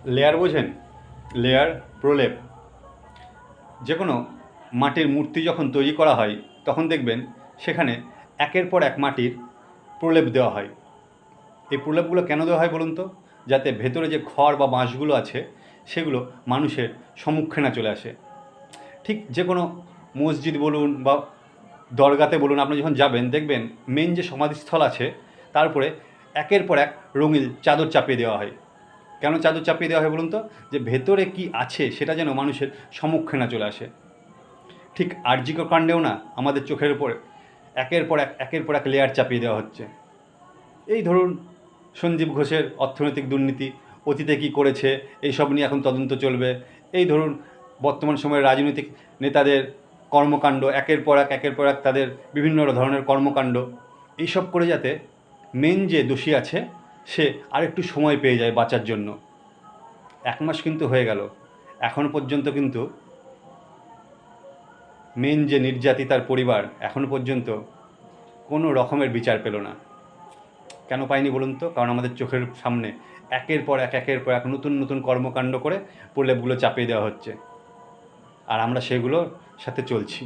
Layer বোঝেন? Layer, প্রলেপ। যে কোনো মাটির মূর্তি যখন তৈরি করা হয় তখন দেখবেন সেখানে একের পর এক মাটির প্রলেপ দেওয়া হয়। এই প্রলেপগুলো কেন দেওয়া হয় বলুন তো? যাতে ভেতরে যে খড় বা বাঁশগুলো আছে সেগুলো মানুষের সম্মুখে না চলে আসে। ঠিক যে কোনো মসজিদ বলুন বা দরগাতে বলুন, আপনি যখন যাবেন দেখবেন মেন যে সমাধিস্থল আছে তার উপরে একের পর এক রঙিন চাদর চাপিয়ে দেওয়া হয়। কেন চাদর চাপিয়ে দেওয়া হয় বলুন তো? যে ভেতরে কি আছে সেটা যেন মানুষের সম্মুখে না চলে আসে। ঠিক আরজি কর কাণ্ডেও না আমাদের চোখের উপর একের পর এক লেয়ার চাপিয়ে দেওয়া হচ্ছে। এই ধরুন সঞ্জীব ঘোষের অর্থনৈতিক দুর্নীতি, অতীতে কী করেছে এইসব নিয়ে এখন তদন্ত চলবে। এই ধরুন বর্তমান সময়ের রাজনৈতিক নেতাদের কর্মকাণ্ড, একের পর এক তাদের বিভিন্ন ধরনের কর্মকাণ্ড, এইসব করে যাতে মেন যে দোষী আছে সে আরেকটু সময় পেয়ে যায় বাঁচার জন্য। 1 মাস কিন্তু হয়ে গেল, এখন পর্যন্ত কিন্তু মেন যে নির্যাতিতার পরিবার এখনও পর্যন্ত কোনো রকমের বিচার পেল না। কেন পাইনি বলুন তো? কারণ আমাদের চোখের সামনে একের পর এক নতুন নতুন কর্মকাণ্ড করে প্রলেপগুলো চাপিয়ে দেওয়া হচ্ছে, আর আমরা সেগুলোর সাথে চলছি।